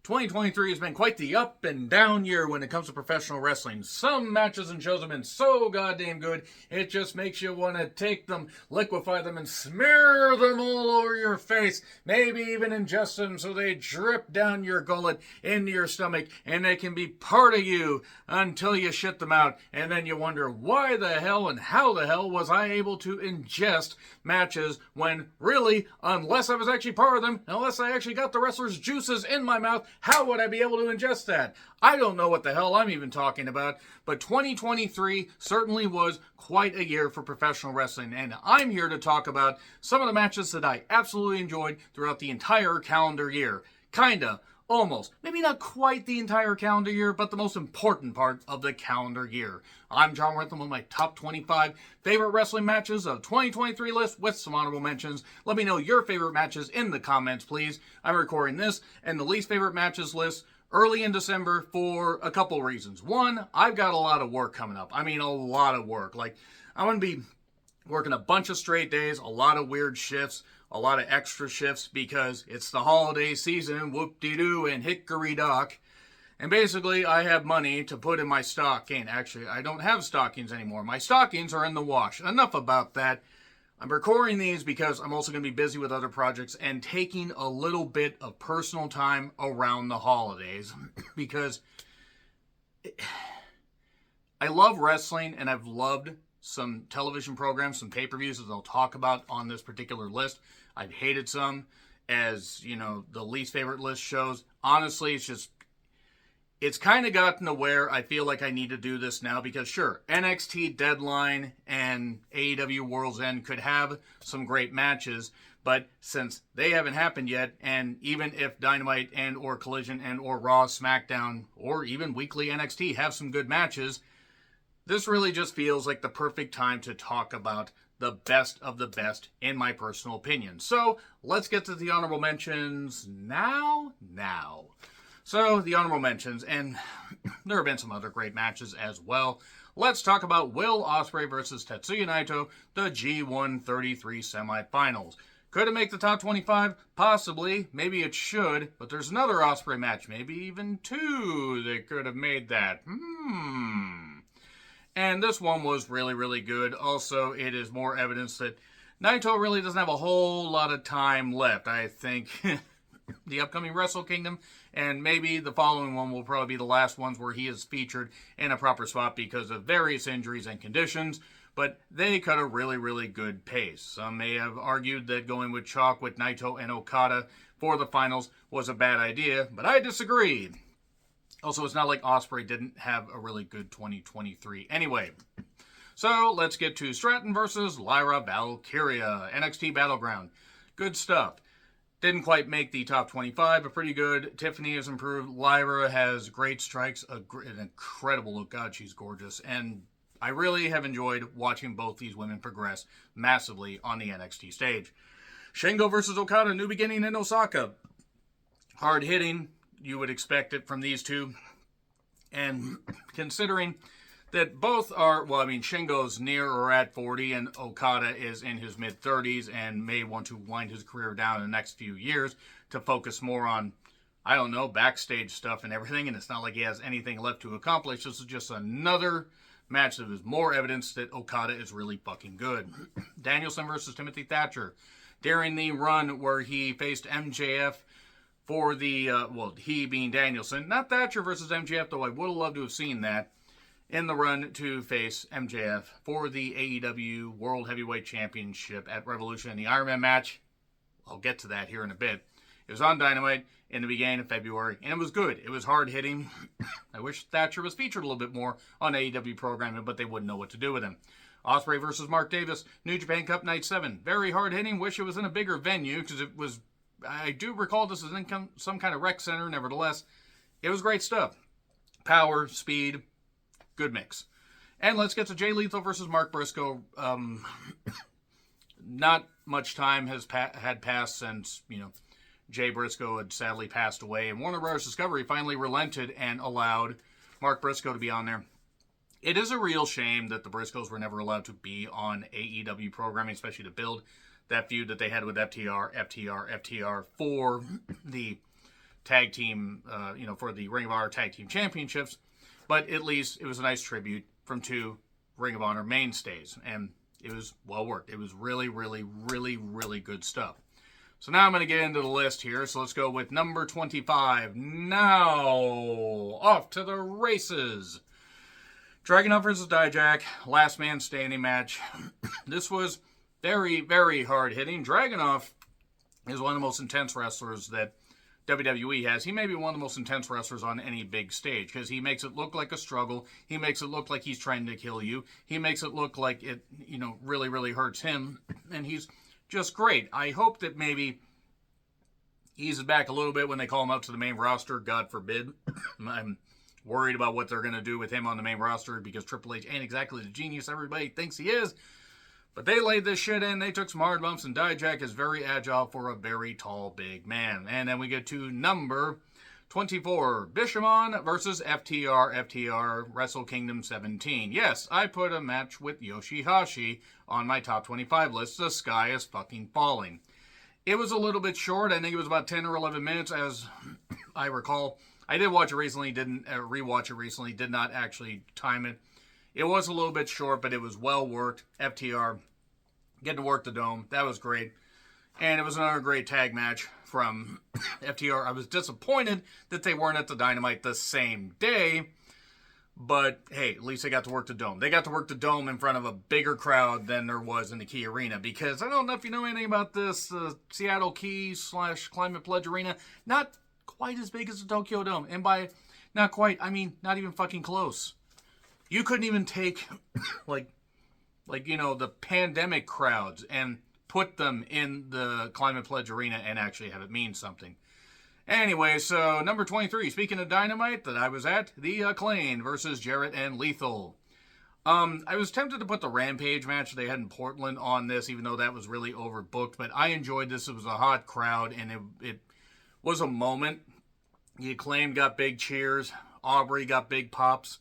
2023 has been quite the up and down year when it comes to professional wrestling. Some matches and shows have been so goddamn good, it just makes you want to take them, liquefy them, and smear them all over your face. Maybe even ingest them so they drip down your gullet into your stomach, and they can be part of you until you shit them out. And then you wonder, why the hell and how the hell was I able to ingest matches when really, unless I was actually part of them, unless I actually got the wrestler's juices in my mouth, how would I be able to ingest that? I don't know what the hell I'm even talking about, but 2023 certainly was quite a year for professional wrestling, and I'm here to talk about some of the matches that I absolutely enjoyed throughout the entire calendar year. Kinda. Almost. Maybe not quite the entire calendar year, but the most important part of the calendar year. I'm John Rentham with my top 25 favorite wrestling matches of 2023 list with some honorable mentions. Let me know your favorite matches in the comments, please. I'm recording this and the least favorite matches list early in December for a couple reasons. One, I've got a lot of work coming up. I mean, a lot of work. Like, I'm going to be working a bunch of straight days, a lot of weird shifts, a lot of extra shifts because it's the holiday season, whoop-de-doo and hickory-dock. And basically, I have money to put in my stocking. Actually, I don't have stockings anymore. My stockings are in the wash. Enough about that. I'm recording these because I'm also going to be busy with other projects and taking a little bit of personal time around the holidays because I love wrestling and I've loved some television programs, some pay-per-views that they'll talk about on this particular list. I've hated some, as, you know, the least favorite list shows. Honestly, it's kind of gotten to where I feel like I need to do this now because, sure, NXT Deadline and AEW World's End could have some great matches, but since they haven't happened yet, and even if Dynamite and or Collision and or Raw, SmackDown, or even weekly NXT have some good matches, this really just feels like the perfect time to talk about the best of the best, in my personal opinion. So, let's get to the honorable mentions now. So, the honorable mentions, and there have been some other great matches as well. Let's talk about Will Ospreay versus Tetsuya Naito, the G133 semifinals. Could it make the top 25? Possibly. Maybe it should. But there's another Ospreay match, maybe even two, that could have made that. And this one was really, really good. Also, it is more evidence that Naito really doesn't have a whole lot of time left. I think the upcoming Wrestle Kingdom and maybe the following one will probably be the last ones where he is featured in a proper spot because of various injuries and conditions. But they cut a really, really good pace. Some may have argued that going with chalk with Naito and Okada for the finals was a bad idea, but I disagree. Also, it's not like Ospreay didn't have a really good 2023. Anyway, so let's get to Stratton versus Lyra Valkyria, NXT Battleground. Good stuff. Didn't quite make the top 25, but pretty good. Tiffany has improved. Lyra has great strikes, an incredible look. God, she's gorgeous. And I really have enjoyed watching both these women progress massively on the NXT stage. Shingo versus Okada, new beginning in Osaka. Hard hitting. You would expect it from these two. And considering that both are, well, I mean, Shingo's near or at 40 and Okada is in his mid-30s and may want to wind his career down in the next few years to focus more on, I don't know, backstage stuff and everything. And it's not like he has anything left to accomplish. This is just another match that is more evidence that Okada is really fucking good. Danielson versus Timothy Thatcher. During the run where he faced MJF for the, he being Danielson, not Thatcher versus MJF, though I would have loved to have seen that, in the run to face MJF for the AEW World Heavyweight Championship at Revolution in the Iron Man match. I'll get to that here in a bit. It was on Dynamite in the beginning of February, and it was good. It was hard-hitting. I wish Thatcher was featured a little bit more on AEW programming, but they wouldn't know what to do with him. Ospreay versus Mark Davis, New Japan Cup Night 7. Very hard-hitting. Wish it was in a bigger venue, because it was, I do recall this is in some kind of rec center. Nevertheless, it was great stuff. Power, speed, good mix. And let's get to Jay Lethal versus Mark Briscoe. Not much time has had passed since, Jay Briscoe had sadly passed away. And Warner Bros. Discovery finally relented and allowed Mark Briscoe to be on there. It is a real shame that the Briscoes were never allowed to be on AEW programming, especially to build that feud that they had with FTR for the tag team, for the Ring of Honor Tag Team Championships. But at least it was a nice tribute from two Ring of Honor mainstays. And it was well worked. It was really, really, really, really good stuff. So now I'm going to get into the list here. So let's go with number 25. Now, off to the races. Dragunov versus Dijak, last man standing match. This was very, very hard hitting. Dragunov is one of the most intense wrestlers that WWE has. He may be one of the most intense wrestlers on any big stage because he makes it look like a struggle. He makes it look like he's trying to kill you. He makes it look like it, really, really hurts him. And he's just great. I hope that maybe he eases back a little bit when they call him up to the main roster. God forbid. I'm worried about what they're going to do with him on the main roster because Triple H ain't exactly the genius everybody thinks he is. But they laid this shit in. They took some hard bumps, and Dijak is very agile for a very tall, big man. And then we get to number 24, Bishamon versus FTR. FTR, Wrestle Kingdom 17. Yes, I put a match with Yoshihashi on my top 25 list. The sky is fucking falling. It was a little bit short. I think it was about 10 or 11 minutes, as I recall. I did watch it recently, didn't rewatch it recently, did not actually time it. It was a little bit short, but it was well worked. FTR getting to work the Dome. That was great. And it was another great tag match from FTR. I was disappointed that they weren't at the Dynamite the same day. But, hey, at least they got to work the Dome. They got to work the Dome in front of a bigger crowd than there was in the Key Arena. Because I don't know if you know anything about this Seattle Key / Climate Pledge Arena. Not quite as big as the Tokyo Dome. And by not quite, I mean not even fucking close. You couldn't even take, the pandemic crowds and put them in the Climate Pledge Arena and actually have it mean something. Anyway, so number 23, speaking of Dynamite that I was at, the Acclaim versus Jarrett and Lethal. I was tempted to put the Rampage match they had in Portland on this, even though that was really overbooked, but I enjoyed this. It was a hot crowd, and it was a moment. The Acclaim got big cheers. Aubrey got big pops.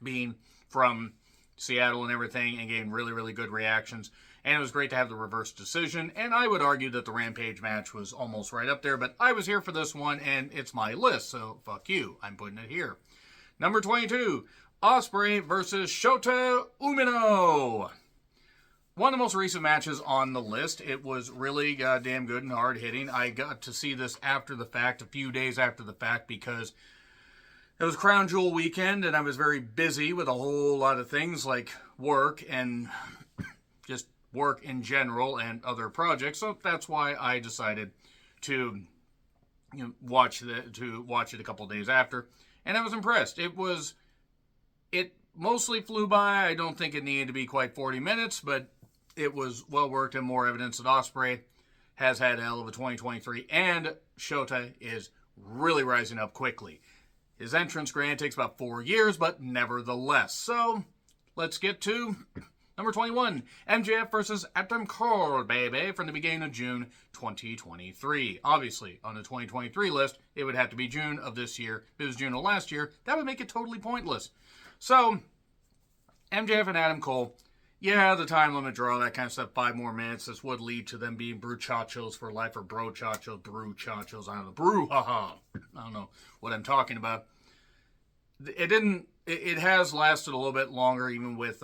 Being from Seattle and everything, and getting really, really good reactions. And it was great to have the reverse decision. And I would argue that the Rampage match was almost right up there, but I was here for this one, and it's my list, so fuck you. I'm putting it here. Number 22, Ospreay versus Shota Umino. One of the most recent matches on the list. It was really goddamn good and hard hitting. I got to see this after the fact, a few days after the fact, because it was Crown Jewel weekend, and I was very busy with a whole lot of things like work and just work in general and other projects. So that's why I decided to watch it a couple days after, and I was impressed. It mostly flew by. I don't think it needed to be quite 40 minutes, but it was well worked, and more evidence that Ospreay has had a hell of a 2023, and Shota is really rising up quickly. His entrance, granted, takes about 4 years, but nevertheless. So, let's get to number 21. MJF versus Adam Cole, baby, from the beginning of June 2023. Obviously, on the 2023 list, it would have to be June of this year. If it was June of last year, that would make it totally pointless. So, MJF and Adam Cole, yeah, the time limit draw, that kind of stuff, 5 more minutes. This would lead to them being bruchachos for life, or bruchachos, I don't know, brouhaha. I don't know what I'm talking about. It has lasted a little bit longer, even with,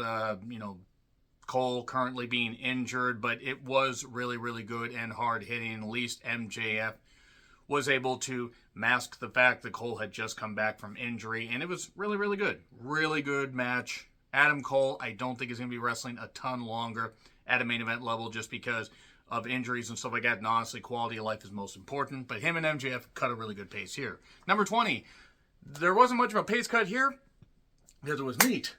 Cole currently being injured, but it was really, really good and hard hitting. At least MJF was able to mask the fact that Cole had just come back from injury, and it was really, really good. Really good match. Adam Cole, I don't think is going to be wrestling a ton longer at a main event level just because of injuries and stuff like that. And honestly, quality of life is most important. But him and MJF cut a really good pace here. Number 20. There wasn't much of a pace cut here because it was meat.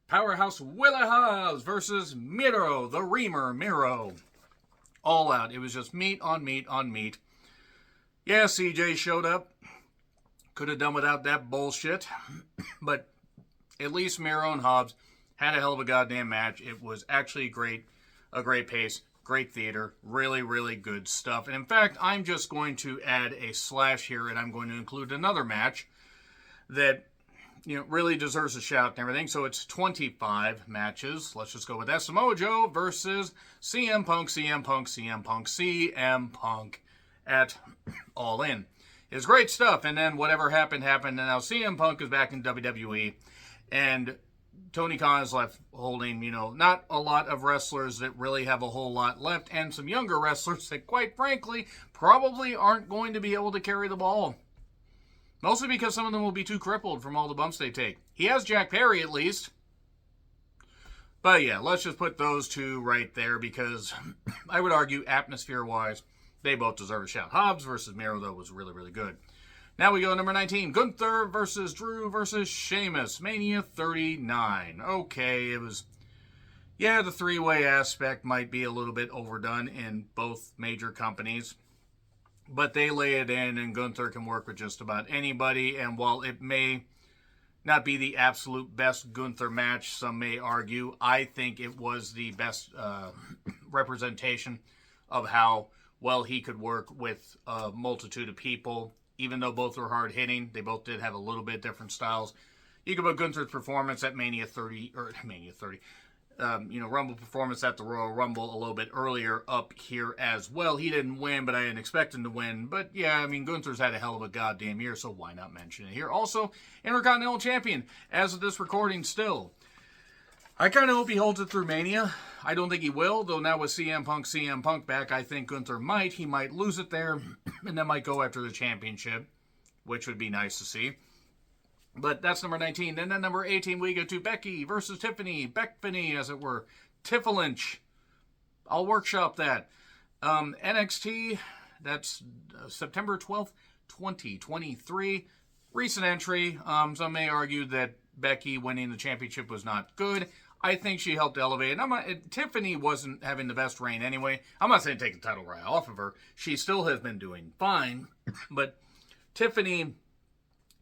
Powerhouse Willa Haas versus Miro, the Reamer Miro. All out. It was just meat on meat on meat. Yeah, CJ showed up. Could have done without that bullshit. But at least Miro and Hobbs had a hell of a goddamn match. It was actually a great pace, great theater, really, really good stuff. And in fact, I'm just going to add a slash here, and I'm going to include another match that, really deserves a shout and everything. So it's 25 matches. Let's just go with that. Samoa Joe versus CM Punk. at All In. It's great stuff, and then whatever happened, happened, and now CM Punk is back in WWE, and Tony Khan is left holding, not a lot of wrestlers that really have a whole lot left, and some younger wrestlers that, quite frankly, probably aren't going to be able to carry the ball. Mostly because some of them will be too crippled from all the bumps they take. He has Jack Perry, at least. But yeah, let's just put those two right there, because I would argue, atmosphere-wise, they both deserve a shout. Hobbs versus Miro, though, was really, really good. Now we go to number 19. Gunther versus Drew versus Sheamus. Mania 39. Okay, it was... Yeah, the three-way aspect might be a little bit overdone in both major companies. But they lay it in, and Gunther can work with just about anybody. And while it may not be the absolute best Gunther match, some may argue, I think it was the best representation of how well he could work with a multitude of people. Even though both were hard-hitting, they both did have a little bit different styles. You could put Gunther's performance at Rumble performance at the Royal Rumble a little bit earlier up here as well. He didn't win, but I didn't expect him to win. But yeah, Gunther's had a hell of a goddamn year, so why not mention it here? Also, Intercontinental Champion, as of this recording still. I kind of hope he holds it through Mania. I don't think he will, though now with CM Punk back, I think Gunther might. He might lose it there, and then might go after the championship, which would be nice to see. But that's number 19. Then at number 18, we go to Becky versus Tiffany. Beckfany, as it were. Tiffalinch. I'll workshop that. NXT, that's September 12th, 2023. Recent entry. Some may argue that Becky winning the championship was not good. I think she helped elevate it. Tiffany wasn't having the best reign anyway. I'm not saying take the title right off of her. She still has been doing fine. But Tiffany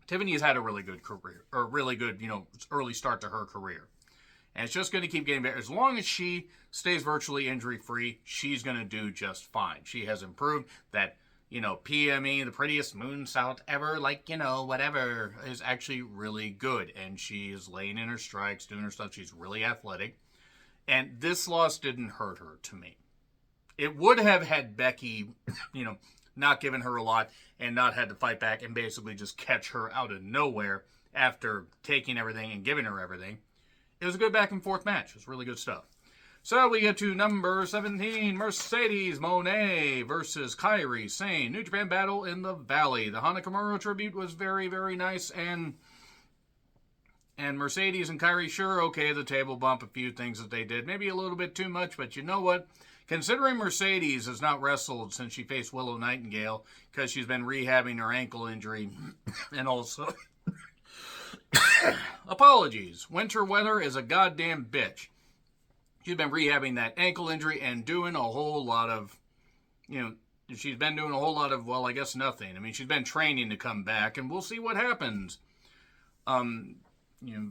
has had a really good career, or really good, early start to her career. And it's just going to keep getting better. As long as she stays virtually injury-free, she's going to do just fine. She has improved. That, PME, the prettiest moonsault ever, whatever, is actually really good. And she is laying in her strikes, doing her stuff. She's really athletic. And this loss didn't hurt her, to me. It would have had Becky, not given her a lot and not had to fight back and basically just catch her out of nowhere after taking everything and giving her everything. It was a good back and forth match. It was really good stuff. So we get to number 17, Mercedes Moné versus Kairi Sane. New Japan Battle in the Valley. The Hana Kimura tribute was very, very nice, and Mercedes and Kairi, sure, okay, the table bump, a few things that they did. Maybe a little bit too much, but you know what? Considering Mercedes has not wrestled since she faced Willow Nightingale because she's been rehabbing her ankle injury, and also, apologies, winter weather is a goddamn bitch. She's been rehabbing that ankle injury and doing a whole lot of, she's been doing a whole lot of, well, I guess nothing. She's been training to come back, and we'll see what happens.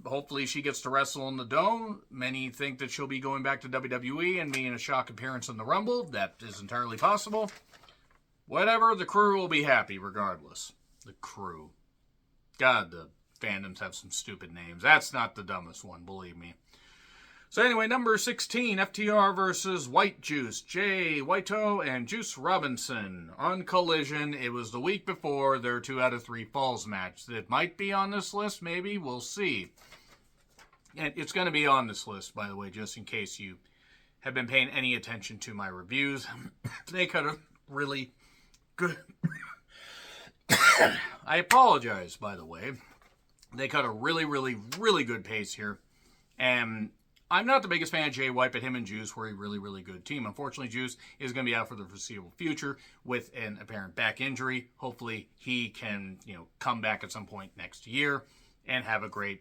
Hopefully she gets to wrestle in the Dome. Many think that she'll be going back to WWE and making a shock appearance in the Rumble. That is entirely possible. Whatever, the crew will be happy regardless. The crew. God, the fandoms have some stupid names. That's not the dumbest one, believe me. So anyway, number 16, FTR versus White Juice. Jay Whiteo and Juice Robinson on Collision. It was the week before their 2 out of 3 Falls match. It might be on this list, maybe. We'll see. And it's going to be on this list, by the way, just in case you have been paying any attention to my reviews. They cut a really good... I apologize, by the way. They cut a really, really, really good pace here. And I'm not the biggest fan of Jay White, but him and Juice were a really, really good team. Unfortunately, Juice is going to be out for the foreseeable future with an apparent back injury. Hopefully, he can, come back at some point next year and have a great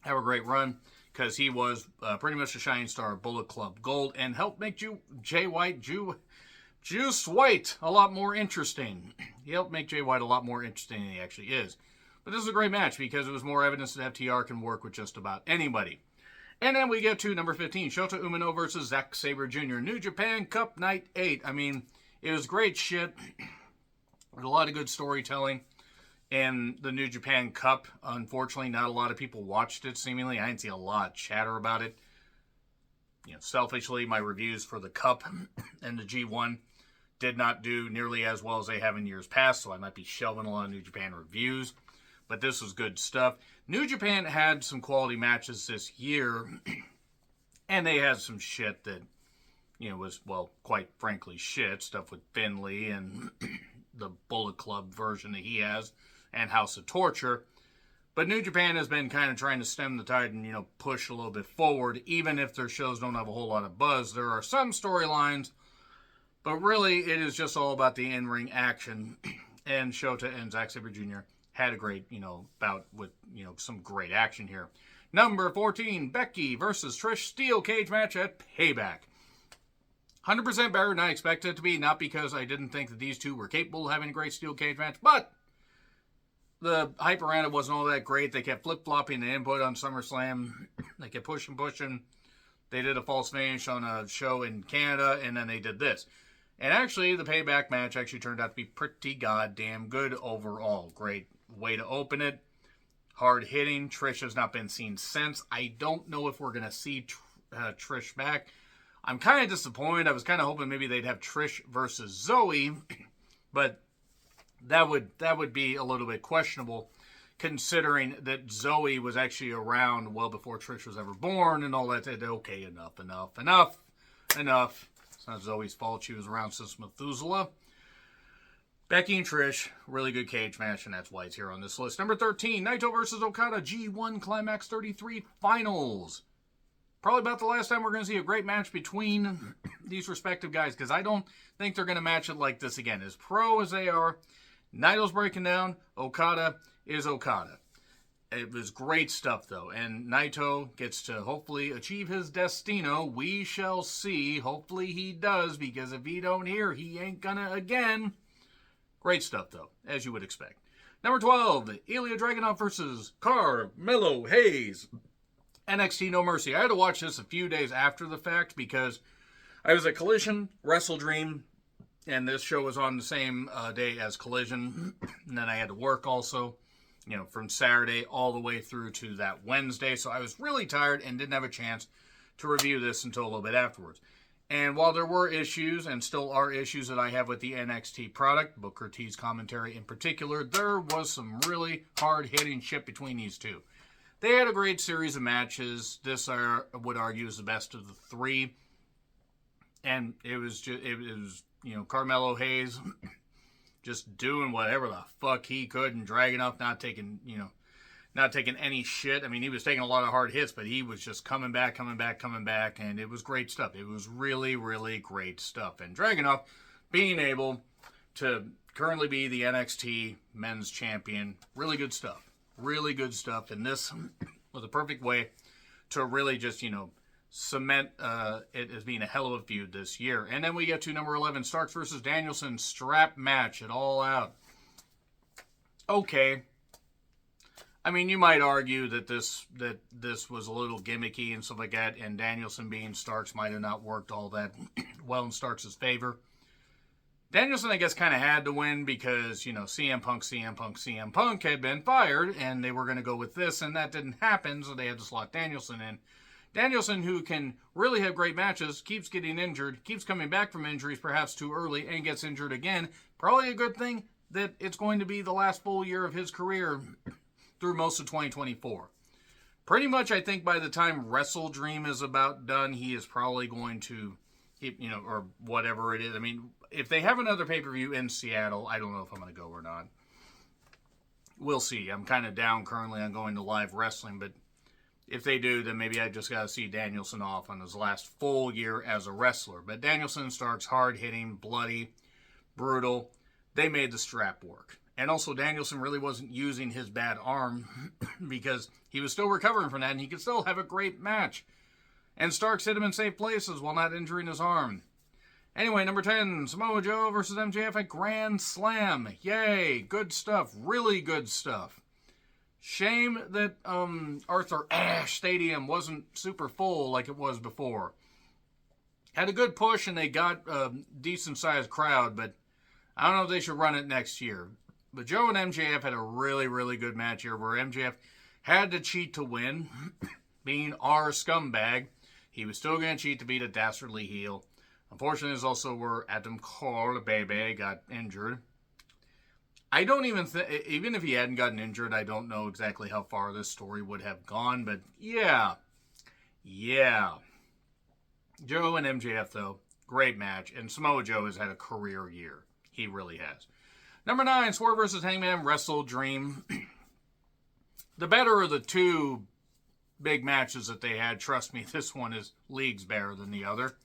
run, because he was pretty much the shining star of Bullet Club Gold and helped make Juice White a lot more interesting. He helped make Jay White a lot more interesting than he actually is. But this is a great match because it was more evidence that FTR can work with just about anybody. And then we get to number 15, Shota Umino versus Zack Sabre Jr. New Japan Cup Night 8. It was great shit. There's a lot of good storytelling in the New Japan Cup. Unfortunately, not a lot of people watched it, seemingly. I didn't see a lot of chatter about it. Selfishly, my reviews for the Cup and the G1 did not do nearly as well as they have in years past, so I might be shelving a lot of New Japan reviews. But this was good stuff. New Japan had some quality matches this year, and they had some shit that, was, well, quite frankly, shit. Stuff with Finley and the Bullet Club version that he has, and House of Torture. But New Japan has been kind of trying to stem the tide and, push a little bit forward. Even if their shows don't have a whole lot of buzz, there are some storylines, but really it is just all about the in-ring action. And Shota and Zack Sabre Jr. had a great, bout with, some great action here. Number 14, Becky versus Trish steel cage match at Payback. 100% better than I expected it to be, not because I didn't think that these two were capable of having a great steel cage match, but the hype around it wasn't all that great. They kept flip-flopping the input on SummerSlam. They kept pushing. They did a false finish on a show in Canada, and then they did this. And actually, the Payback match actually turned out to be pretty goddamn good overall. Great way to open it. Hard hitting. Trish has not been seen since. I don't know if we're going to see Trish back. I'm kind of disappointed. I was kind of hoping maybe they'd have Trish versus Zoe, but that would be a little bit questionable, considering that Zoe was actually around well before Trish was ever born and all that. Okay, enough. It's not Zoe's fault. She was around since Methuselah. Becky and Trish, really good cage match, and that's why it's here on this list. Number 13, Naito versus Okada, G1 Climax 33 Finals. Probably about the last time we're going to see a great match between these respective guys, because I don't think they're going to match it like this again. As pro as they are, Naito's breaking down, Okada is Okada. It was great stuff, though, and Naito gets to hopefully achieve his destino. We shall see. Hopefully he does, because if he don't hear, he ain't gonna again. Great stuff, though, as you would expect. Number 12, Ilya Dragunov versus Carmelo Hayes. NXT No Mercy. I had to watch this a few days after the fact because I was at Collision, Wrestle Dream, and this show was on the same day as Collision. And then I had to work also, from Saturday all the way through to that Wednesday. So I was really tired and didn't have a chance to review this until a little bit afterwards. And while there were issues, and still are issues that I have with the NXT product, Booker T's commentary in particular, there was some really hard-hitting shit between these two. They had a great series of matches. This, I would argue, is the best of the three. And it was Carmelo Hayes just doing whatever the fuck he could, and Dragunov not taking any shit. I mean, he was taking a lot of hard hits, but he was just coming back, and it was great stuff. It was really, really great stuff. And Dragunov being able to currently be the NXT Men's Champion, really good stuff. Really good stuff. And this was a perfect way to really just, cement it as being a hell of a feud this year. And then we get to number 11, Starks versus Danielson strap match at All Out. Okay. I mean, you might argue that this was a little gimmicky and stuff like that, and Danielson being Starks might have not worked all that well in Starks' favor. Danielson, I guess, kind of had to win because, CM Punk had been fired, and they were going to go with this, and that didn't happen, so they had to slot Danielson in. Danielson, who can really have great matches, keeps getting injured, keeps coming back from injuries perhaps too early, and gets injured again. Probably a good thing that it's going to be the last full year of his career through most of 2024. Pretty much, I think by the time Wrestle Dream is about done, he is probably going to, or whatever it is. I mean, if they have another pay-per-view in Seattle, I don't know if I'm going to go or not. We'll see. I'm kind of down currently on going to live wrestling, but if they do, then maybe I just got to see Danielson off on his last full year as a wrestler. But Danielson Starks, hard-hitting, bloody, brutal. They made the strap work. And also, Danielson really wasn't using his bad arm because he was still recovering from that, and he could still have a great match. And Starks hit him in safe places while not injuring his arm. Anyway, number 10, Samoa Joe versus MJF at Grand Slam. Yay, good stuff, really good stuff. Shame that Arthur Ashe Stadium wasn't super full like it was before. Had a good push, and they got a decent-sized crowd, but I don't know if they should run it next year. But Joe and MJF had a really, really good match here where MJF had to cheat to win. Being our scumbag, he was still going to cheat to beat a dastardly heel. Unfortunately, it's also where Adam Cole Bebe got injured. I don't even even if he hadn't gotten injured, I don't know exactly how far this story would have gone. But yeah. Joe and MJF, though, great match. And Samoa Joe has had a career year. He really has. Number 9, Swerve vs. Hangman, Wrestle Dream. The better of the two big matches that they had, trust me, this one is leagues better than the other.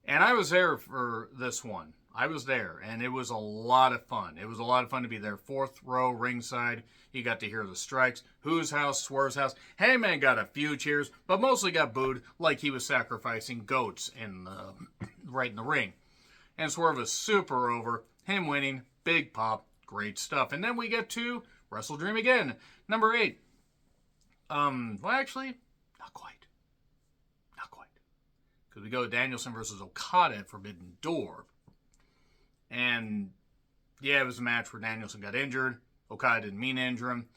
And I was there for this one. I was there, and it was a lot of fun. It was a lot of fun to be there. 4th row, ringside. You got to hear the strikes. Whose house? Swerve's house. Hangman got a few cheers, but mostly got booed like he was sacrificing goats right in the ring. And Swerve was super over. Him winning, big pop, great stuff. And then we get to Wrestle Dream again. Number 8. Well, actually, not quite. Because we go Danielson versus Okada at Forbidden Door. And, yeah, it was a match where Danielson got injured. Okada didn't mean to injure him.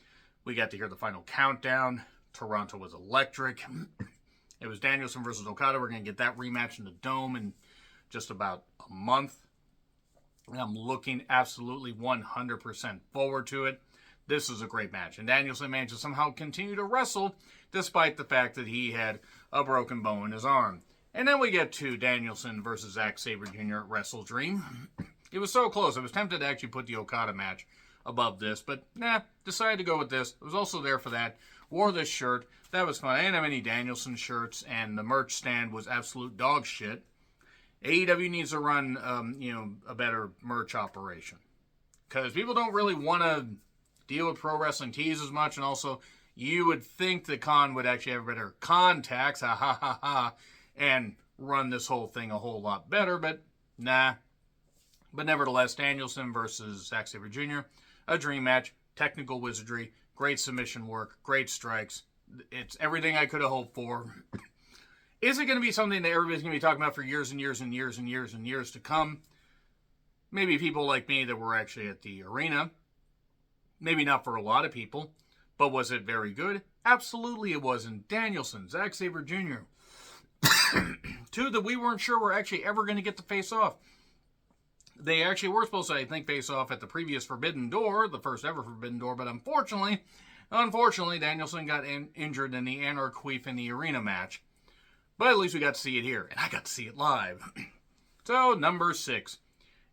We got to hear the final countdown. Toronto was electric. It was Danielson versus Okada. We're going to get that rematch in the Dome in just about a month. And I'm looking absolutely 100% forward to it. This is a great match. And Danielson managed to somehow continue to wrestle despite the fact that he had a broken bone in his arm. And then we get to Danielson versus Zack Sabre Jr. at Wrestle Dream. It was so close. I was tempted to actually put the Okada match above this, but decided to go with this. I was also there for that. Wore this shirt. That was fun. I didn't have any Danielson shirts, and the merch stand was absolute dog shit. AEW needs to run, a better merch operation. Because people don't really want to deal with pro wrestling tees as much, and also you would think that Khan would actually have better contacts, and run this whole thing a whole lot better, but nah. But nevertheless, Danielson versus Zack Sabre Jr., a dream match, technical wizardry, great submission work, great strikes. It's everything I could have hoped for. Is it going to be something that everybody's going to be talking about for years and years and years and years and years to come? Maybe people like me that were actually at the arena. Maybe not for a lot of people. But was it very good? Absolutely it wasn't. Danielson, Zack Sabre Jr., two that we weren't sure were actually ever going to get to face off. They actually were supposed to, I think, face off at the previous Forbidden Door, the first ever Forbidden Door, but unfortunately, Danielson got injured in the Anarch Queef in the arena match. But at least we got to see it here, and I got to see it live. So, number 6.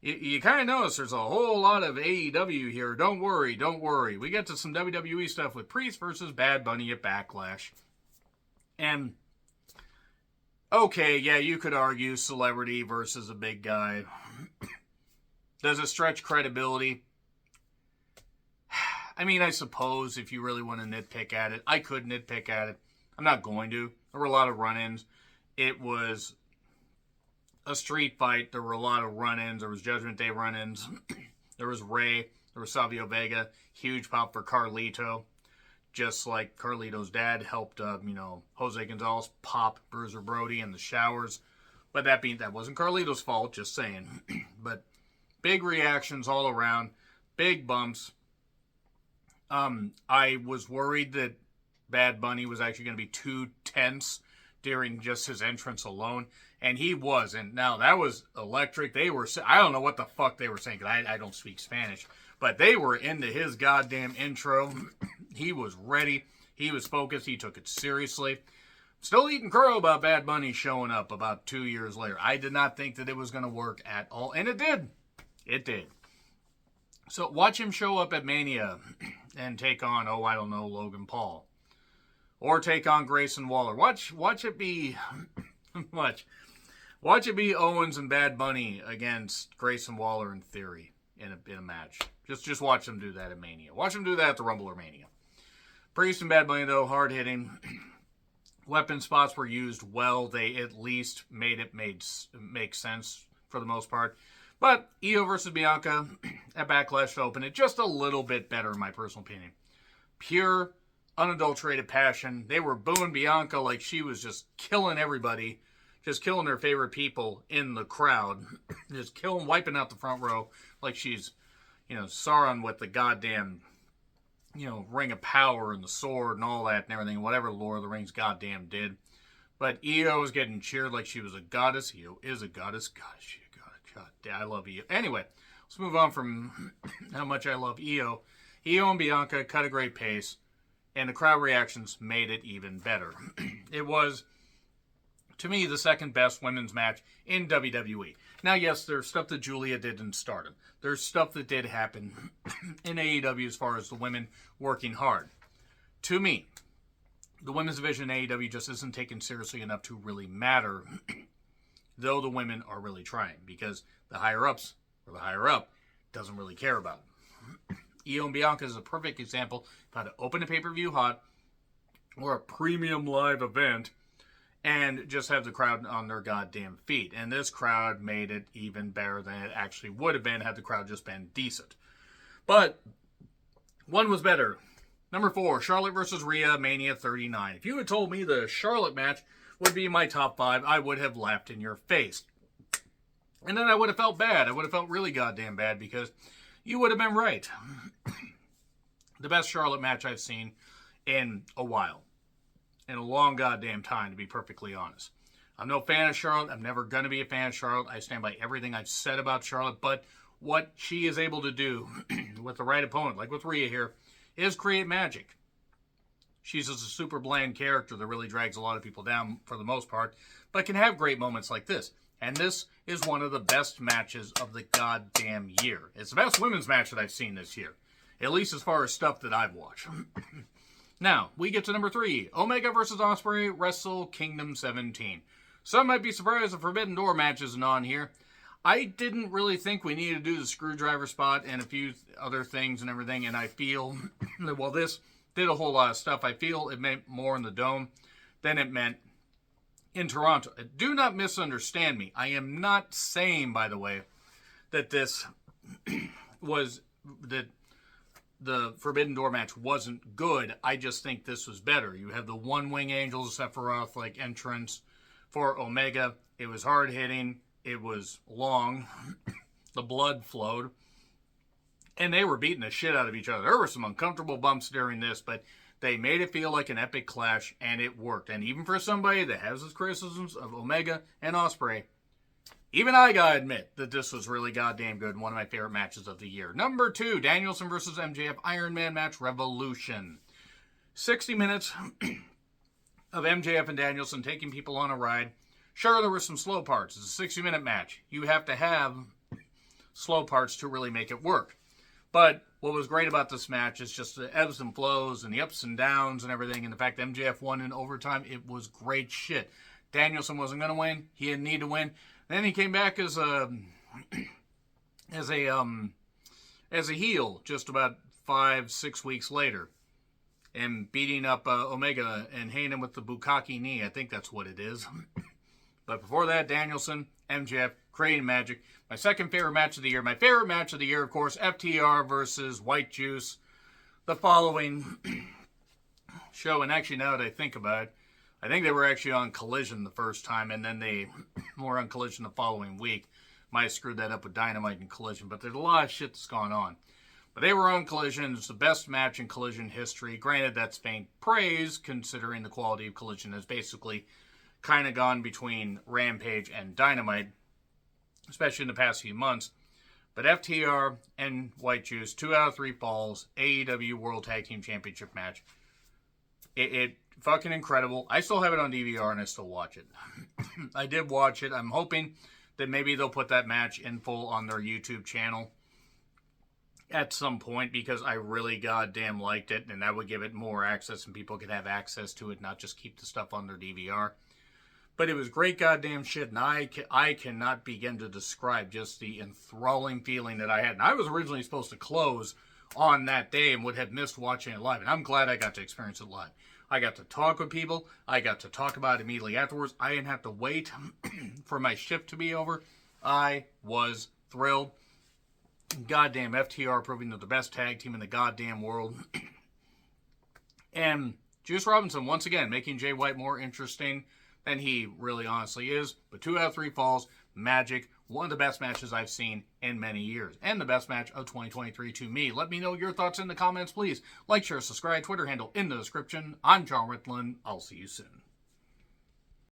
You kind of notice there's a whole lot of AEW here. Don't worry. We get to some WWE stuff with Priest versus Bad Bunny at Backlash. And okay, yeah, you could argue celebrity versus a big guy. Does it stretch credibility? I mean, I suppose if you really want to nitpick at it, I could nitpick at it. I'm not going to. There were a lot of run-ins. It was a street fight. There were a lot of run-ins. There was Judgment Day run-ins. There was Rey. There was Savio Vega. Huge pop for Carlito. Just like Carlito's dad helped, Jose Gonzalez pop Bruiser Brody in the showers. But that wasn't Carlito's fault, just saying. But big reactions all around. Big bumps. I was worried that Bad Bunny was actually going to be too tense during just his entrance alone. And he wasn't. Now, that was electric. I don't know what the fuck they were saying, because I don't speak Spanish. But they were into his goddamn intro. He was ready. He was focused. He took it seriously. Still eating crow about Bad Bunny showing up about 2 years later. I did not think that it was going to work at all. And it did. It did. So watch him show up at Mania and take on, Logan Paul. Or take on Grayson Waller. Watch it be... Watch it be Owens and Bad Bunny against Grayson Waller in Theory in a match. Just watch them do that at Mania. Watch them do that at the Rumble or Mania. Priest and Bad Bunny, though, hard-hitting. Weapon spots were used well. They at least made it make sense for the most part. But Io versus Bianca at Backlash to open it just a little bit better, in my personal opinion. Pure, unadulterated passion. They were booing Bianca like she was just killing everybody. Just killing their favorite people in the crowd. Just wiping out the front row like she's, Sauron with the goddamn, Ring of Power and the sword and all that and everything. Whatever Lord of the Rings goddamn did. But Io was getting cheered like she was a goddess. Io is a goddess. God, she a goddess. God, I love Io. Anyway, let's move on from how much I love Io. Io and Bianca cut a great pace, and the crowd reactions made it even better. It was, to me, the second best women's match in WWE. Now, yes, there's stuff that Julia did in Stardom. There's stuff that did happen in AEW as far as the women working hard. To me, the women's division in AEW just isn't taken seriously enough to really matter, though the women are really trying, because the higher-ups, or the higher-up, doesn't really care about them. Io and Bianca is a perfect example of how to open a pay-per-view hot, or a premium live event, and just have the crowd on their goddamn feet. And this crowd made it even better than it actually would have been had the crowd just been decent. But one was better. Number 4, Charlotte versus Rhea, Mania 39. If you had told me the Charlotte match would be my top 5, I would have laughed in your face. And then I would have felt bad. I would have felt really goddamn bad because you would have been right. The best Charlotte match I've seen in a while. In a long goddamn time, to be perfectly honest. I'm no fan of Charlotte. I'm never going to be a fan of Charlotte. I stand by everything I've said about Charlotte. But what she is able to do with the right opponent, like with Rhea here, is create magic. She's just a super bland character that really drags a lot of people down for the most part, but can have great moments like this. And this is one of the best matches of the goddamn year. It's the best women's match that I've seen this year. At least as far as stuff that I've watched. Now, we get to number 3. Omega versus Ospreay, Wrestle Kingdom 17. Some might be surprised the Forbidden Door match isn't on here. I didn't really think we needed to do the screwdriver spot and a few other things and everything, and I feel that while this did a whole lot of stuff, I feel it meant more in the Dome than it meant in Toronto. Do not misunderstand me. I am not saying, by the way, that this was... that the Forbidden Door match wasn't good. I just think this was better. You have the One-Wing Angels, Sephiroth, like entrance for Omega. It was hard-hitting. It was long. The blood flowed. And they were beating the shit out of each other. There were some uncomfortable bumps during this, but they made it feel like an epic clash, and it worked. And even for somebody that has his criticisms of Omega and Ospreay, even I gotta admit that this was really goddamn good and one of my favorite matches of the year. Number 2, Danielson versus MJF Iron Man match, Revolution. 60 minutes of MJF and Danielson taking people on a ride. Sure, there were some slow parts. It's a 60-minute match. You have to have slow parts to really make it work. But what was great about this match is just the ebbs and flows and the ups and downs and everything, and the fact that MJF won in overtime. It was great shit. Danielson wasn't going to win. He didn't need to win. Then he came back as a heel just about 5-6 weeks later, and beating up Omega and hitting him with the Bukkake knee. I think that's what it is. But before that, Danielson, MJF, creating magic. My second favorite match of the year. My favorite match of the year, of course, FTR versus White Juice. The following show, and actually now that I think about it, I think they were actually on Collision the first time, and then they were on Collision the following week. Might have screwed that up with Dynamite and Collision, but there's a lot of shit that's gone on. But they were on Collision. It's the best match in Collision history. Granted, that's faint praise, considering the quality of Collision has basically kind of gone between Rampage and Dynamite, especially in the past few months. But FTR and White Juice, 2 out of 3 falls, AEW World Tag Team Championship match. It fucking incredible. I still have it on DVR and I still watch it. I did watch it. I'm hoping that maybe they'll put that match in full on their YouTube channel at some point, because I really goddamn liked it, and that would give it more access and people could have access to it, not just keep the stuff on their DVR. But it was great goddamn shit, and I cannot begin to describe just the enthralling feeling that I had. And I was originally supposed to close on that day and would have missed watching it live, and I'm glad I got to experience it live. I got to talk with people. I got to talk about it immediately afterwards. I didn't have to wait for my shift to be over. I was thrilled. Goddamn FTR proving they're the best tag team in the goddamn world. And Juice Robinson, once again, making Jay White more interesting than he really honestly is. But 2 out of 3 falls, magic. One of the best matches I've seen in many years. And the best match of 2023 to me. Let me know your thoughts in the comments, please. Like, share, subscribe, Twitter handle in the description. I'm John Ritlin. I'll see you soon.